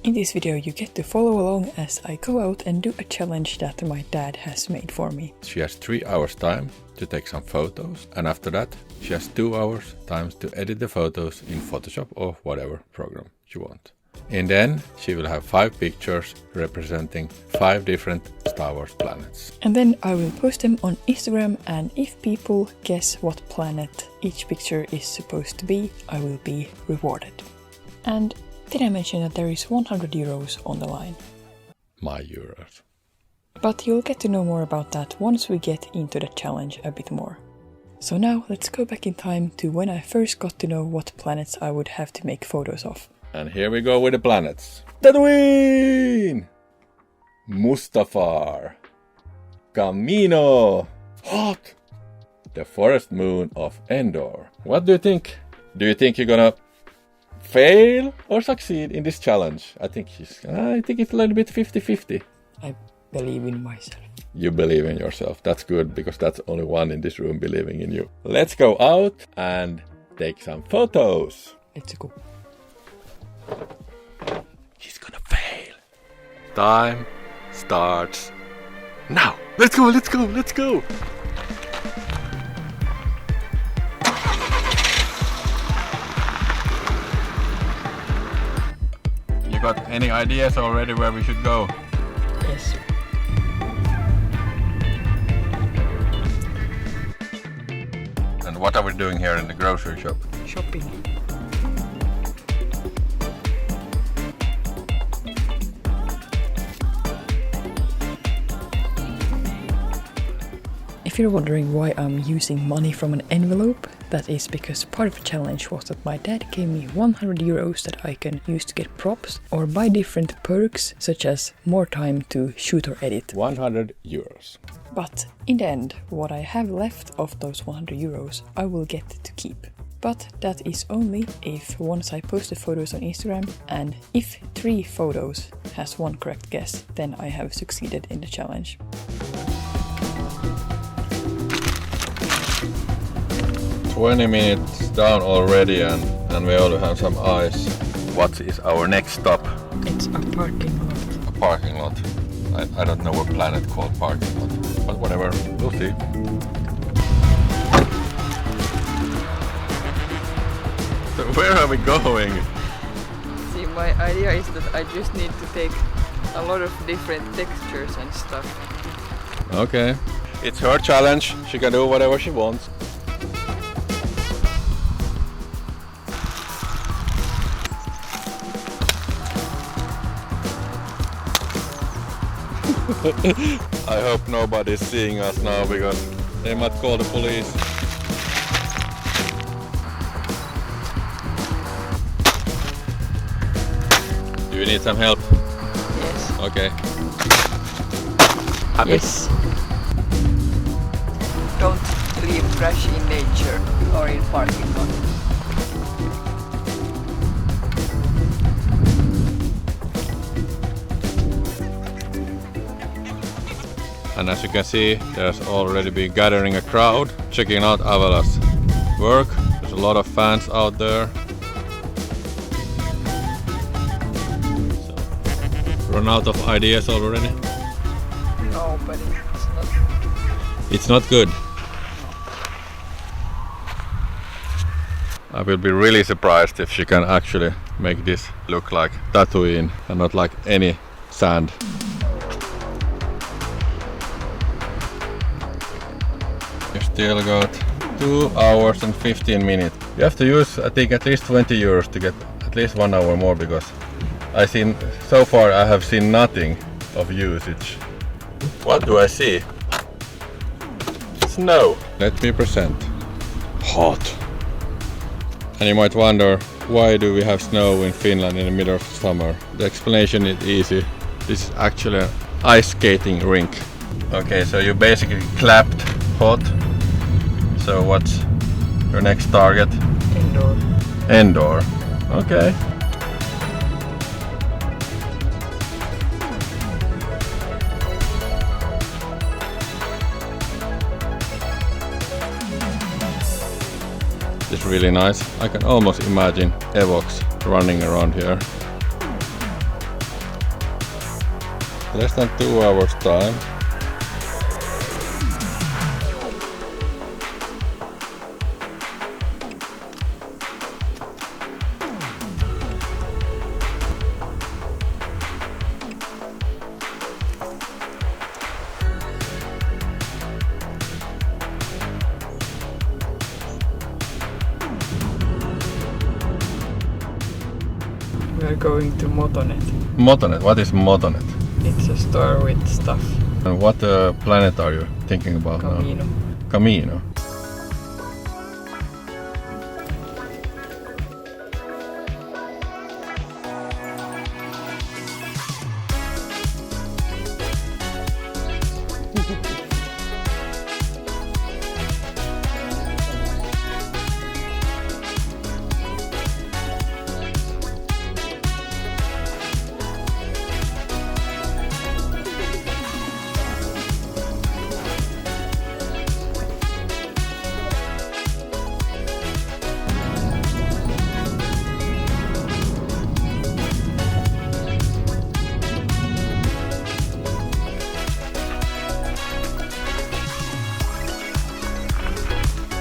In this video you get to follow along as I go out and do a challenge that my dad has made for me. She has 3 hours time to take some photos, and after that she has 2 hours time to edit the photos in Photoshop or whatever program you want. And then she will have 5 pictures representing 5 different Star Wars planets. And then I will post them on Instagram, and if people guess what planet each picture is supposed to be, I will be rewarded. And did I mention that there is 100 euros on the line? My euros. But you'll get to know more about that once we get into the challenge a bit more. So now let's go back in time to when I first got to know what planets I would have to make photos of. And here we go with the planets. Tatooine! Mustafar! Camino! Hot! The forest moon of Endor. What do you think? Do you think you're gonna fail or succeed in this challenge? I think it's a little bit 50-50. I believe in myself. You believe in yourself. That's good, because that's only one in this room believing in you. Let's go out and take some photos. Let's go. He's gonna fail. Time starts now. Let's go, let's go, let's go. You got any ideas already where we should go? Yes. And what are we doing here in the grocery shop? Shopping. If you're wondering why I'm using money from an envelope, that is because part of the challenge was that my dad gave me 100 euros that I can use to get props or buy different perks, such as more time to shoot or edit. 100 euros. But in the end, what I have left of those 100 euros I will get to keep. But that is only if once I post the photos on Instagram, and if 3 photos has 1 correct guess, then I have succeeded in the challenge. 20 minutes down already, and we only have some ice. What is our next stop? It's a parking lot. A parking lot. I don't know what planet called parking lot, but whatever, we'll see. So where are we going? See, my idea is that I just need to take a lot of different textures and stuff. Okay. It's her challenge. She can do whatever she wants. I hope nobody's seeing us now, because they might call the police. Do you need some help? Yes. Okay. Happy? Yes. Don't leave trash in nature or in parking lot. And as you can see, there's already been gathering a crowd checking out Avela's work. There's a lot of fans out there. So, run out of ideas already? No, but it's not. It's not good. I will be really surprised if she can actually make this look like Tatooine and not like any sand. You still got 2 hours and 15 minutes. You have to use, I think, at least 20 euros to get at least 1 hour more, because so far I have seen nothing of usage. What do I see? Snow. Let me present. Hot. And you might wonder, why do we have snow in Finland in the middle of summer? The explanation is easy. This is actually an ice skating rink. Okay, so you basically clapped hot. So what's your next target? Indoor. Endor. Okay. It's really nice. I can almost imagine Evox running around here. Less than 2 hours time. We are going to Motonet. Motonet, what is Motonet? It's a store with stuff. And what planet are you thinking about Camino. now? Camino.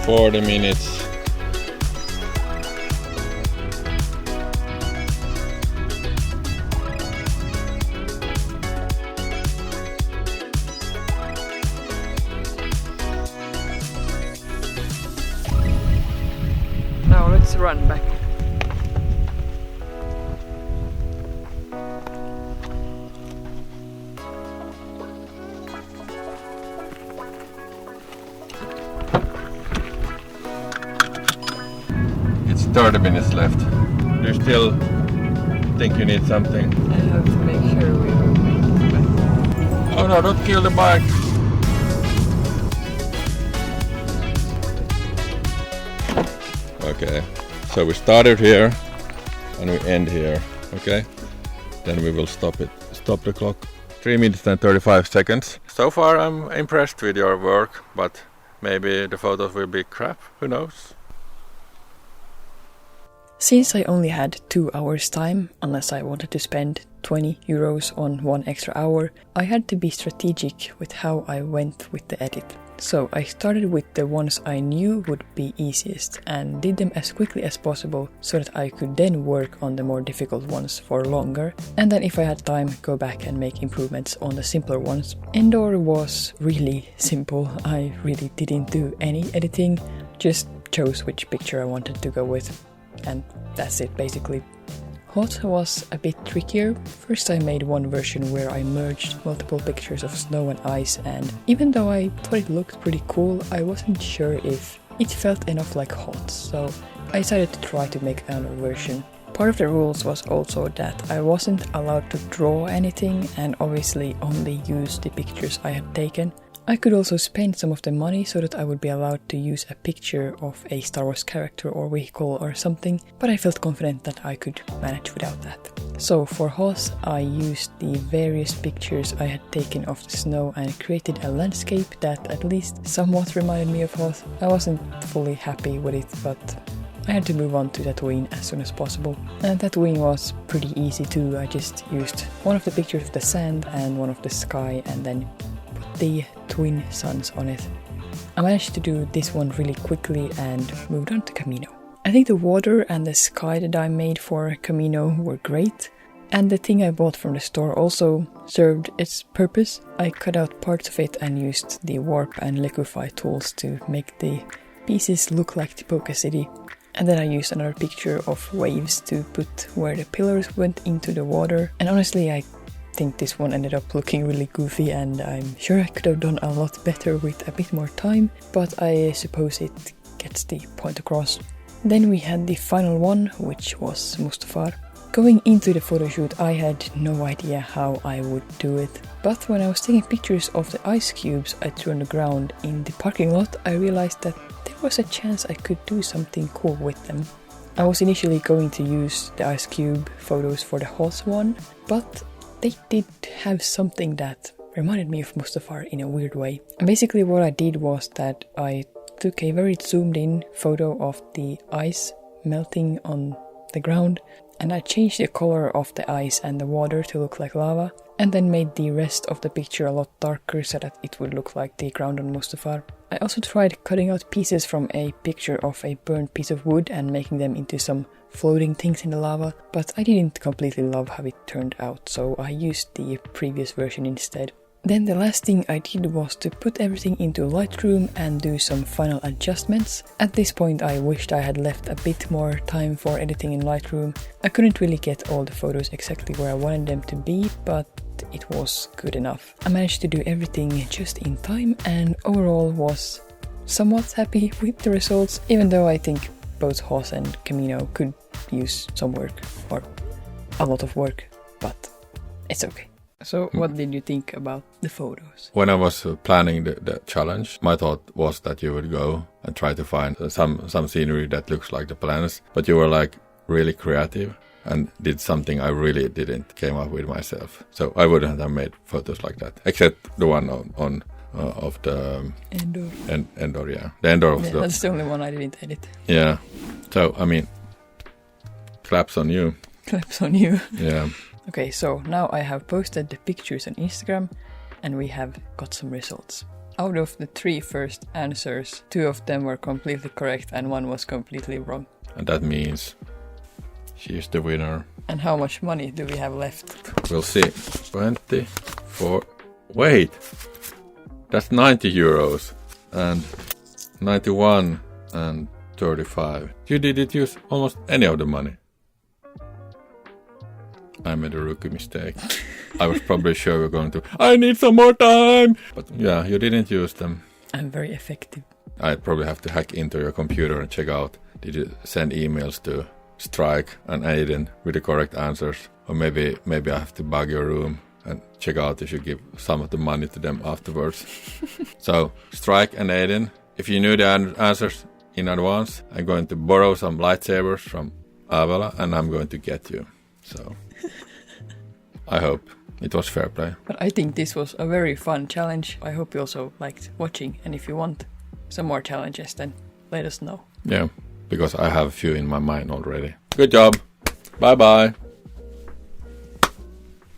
For 40 minutes. Now let's run back. It's 30 minutes left. Do you still think you need something? I have to make sure we will make it back. Oh no, don't kill the bike! Okay, so we started here and we end here, okay? Then we will stop the clock. 3 minutes and 35 seconds. So far I'm impressed with your work, but maybe the photos will be crap, who knows? Since I only had 2 hours time, unless I wanted to spend 20 euros on 1 extra hour, I had to be strategic with how I went with the edit. So I started with the ones I knew would be easiest and did them as quickly as possible so that I could then work on the more difficult ones for longer, and then if I had time go back and make improvements on the simpler ones. Indoor was really simple. I really didn't do any editing, just chose which picture I wanted to go with, and that's it basically. Hot was a bit trickier. First I made one version where I merged multiple pictures of snow and ice, and even though I thought it looked pretty cool, I wasn't sure if it felt enough like Hot, so I decided to try to make another version. Part of the rules was also that I wasn't allowed to draw anything and obviously only use the pictures I had taken. I could also spend some of the money so that I would be allowed to use a picture of a Star Wars character or vehicle or something, but I felt confident that I could manage without that. So for Hoth, I used the various pictures I had taken of the snow and created a landscape that at least somewhat reminded me of Hoth. I wasn't fully happy with it, but I had to move on to Tatooine as soon as possible. And Tatooine was pretty easy too. I just used one of the pictures of the sand and one of the sky and then the twin suns on it. I managed to do this one really quickly and moved on to Camino. I think the water and the sky that I made for Camino were great, and the thing I bought from the store also served its purpose. I cut out parts of it and used the warp and liquefy tools to make the pieces look like Tipoca City. And then I used another picture of waves to put where the pillars went into the water, and honestly I think this one ended up looking really goofy, and I'm sure I could have done a lot better with a bit more time, but I suppose it gets the point across. Then we had the final one, which was Mustafar. Going into the photoshoot I had no idea how I would do it, but when I was taking pictures of the ice cubes I threw on the ground in the parking lot, I realized that there was a chance I could do something cool with them. I was initially going to use the ice cube photos for the Hoth one, but they did have something that reminded me of Mustafar in a weird way. And basically what I did was that I took a very zoomed in photo of the ice melting on the ground, And I changed the color of the ice and the water to look like lava, and then made the rest of the picture a lot darker so that it would look like the ground on Mustafar. I also tried cutting out pieces from a picture of a burned piece of wood and making them into some floating things in the lava, but I didn't completely love how it turned out, so I used the previous version instead. Then the last thing I did was to put everything into Lightroom and do some final adjustments. At this point I wished I had left a bit more time for editing in Lightroom. I couldn't really get all the photos exactly where I wanted them to be, but it was good enough. I managed to do everything just in time and overall was somewhat happy with the results, even though I think both Hoss and Camino could use some work, or a lot of work, but it's okay. So what did you think about the photos? When I was planning the challenge, my thought was that you would go and try to find some scenery that looks like the plants, but you were like really creative and did something I really didn't came up with myself. So I wouldn't have made photos like that, except the one on of the Endor. Endor, yeah. The Endor of the... That's the only one I didn't edit. Yeah. So, I mean, claps on you. Claps on you. Yeah. Okay, so now I have posted the pictures on Instagram and we have got some results. Out of the 3 first answers, 2 of them were completely correct and 1 was completely wrong. And that means she's the winner. And how much money do we have left? We'll see. 24... Wait! That's 90 euros and 91 and 35. You didn't use almost any of the money. I made a rookie mistake. I was probably sure we're going to, I need some more time! But yeah, you didn't use them. I'm very effective. I probably have to hack into your computer and check out, did you send emails to Strike and Aiden with the correct answers? Or maybe I have to bug your room and check out if you give some of the money to them afterwards. So, Strike and Aiden, if you knew the answers in advance, I'm going to borrow some lightsabers from Avela and I'm going to get you. So, I hope it was fair play. But I think this was a very fun challenge. I hope you also liked watching, and if you want some more challenges, then let us know. Yeah, because I have a few in my mind already. Good job. Bye bye.